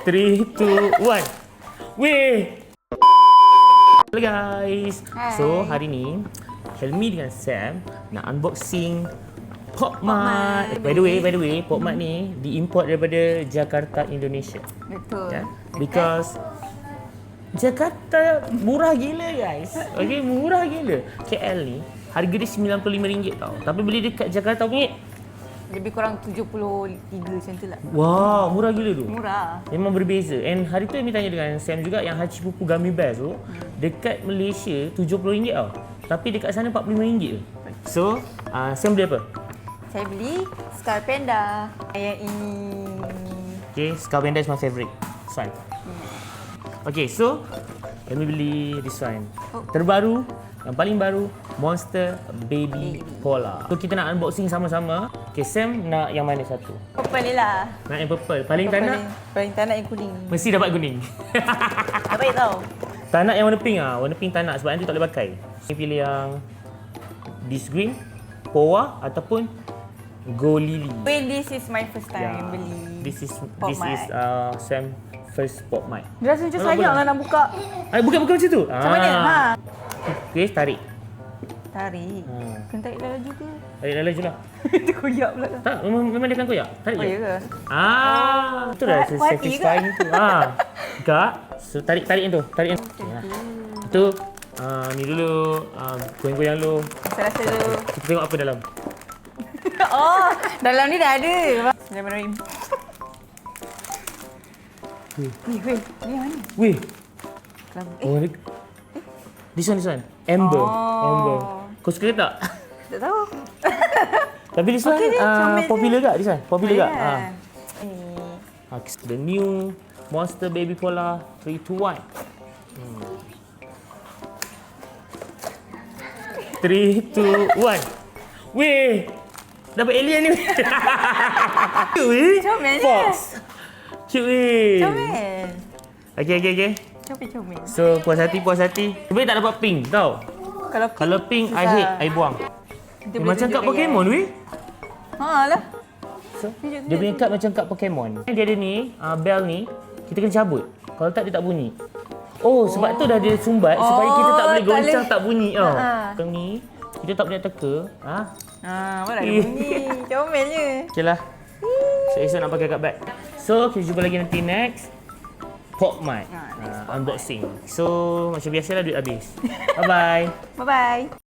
3, 2, 1. Weh. Hello guys. Hai. So hari ni Helmi dengan Sam nak unboxing Pop Mart. By the way, Pop Mart ni diimport daripada Jakarta, Indonesia. Betul. Yeah? Because Jakarta murah gila guys. Okay, murah gila. KL ni harga dia RM95 tau. Tapi beli dekat Jakarta punya Lebih kurang 73 macam tu lah. wow, murah gila tu. Murah. Memang berbeza. And hari tu Amy tanya dengan Sam juga yang Haji Pupu Gummy Bears tu dekat Malaysia RM70 tau. Tapi dekat sana RM45 tu. So, Sam beli apa? Saya beli Scar Panda. Yang ini. Okay, Scar Panda is my favourite. This one. Okay, so Amy beli this one. Terbaru, yang paling baru, Monster Baby Polar. So kita nak unboxing sama-sama. Okay, Sam nak yang mana satu? Purple ni lah. Nak yang purple. Paling tak nak? Paling tak nak yang kuning. Mesti dapat kuning. Tak baik tau. Tak nak yang warna pink ah. Warna pink tak nak sebab nanti tak boleh pakai. Saya pilih yang this green, Poa ataupun Go Lily. When this is my first time Yeah. beli. This is Pop Mart. Sam first Pop Mart. Dia rasa macam sayang lah nak buka. Bukan macam tu. Macam mana? Ha. Okay, tarik. Tarik. Kena tarik dalam juga. Tarik dalam je lah. Dia koyak pula. Tak, memang dia akan koyak. Tarik Oh, je. ya ke? Itu dah Puas hati satisfying tu. Enggak. So tarik yang tu. Tarik yang tu. Itu ni dulu, goyang-goyang dulu. Rasa-rasa dulu. Kita tengok apa dalam. Oh, dalam ni dah ada. Bismillahirrahmanirrahim. Ni yang mana? Weh. Kelapa. Oh, this one. Amber. Oh. Amber. Kau suka ke tak? Tak tahu. Tapi this one Okey je, comel je. popular tak? This one? Popular tak? Ni. The new Monster Baby Polar 3, 2, 1. 3, 2, 1. Weh! Dapat alien ni. Cute weh. Comel je. Fox. Cute weh. Comel. Okay. Comel. So puas hati. Sebenarnya tak dapat pink tau. Kalau pink, I hate, I buang. Macam kad Pokemon weh. Lah. So, dia punya kad macam kad Pokemon. Dia ada ni, bell ni, kita kena cabut. Kalau tak, dia tak bunyi. Oh, sebab tu dah dia sumbat supaya kita tak boleh goncang, tak bunyi. Yang ni, kita tak boleh teka. Mana ada bunyi. Comelnya. Okay lah. So, esok nak pakai kat bag. So, kita jumpa lagi nanti next. Pop Mart. Unboxing. So, macam biasalah duit habis. Bye-bye. Bye-bye.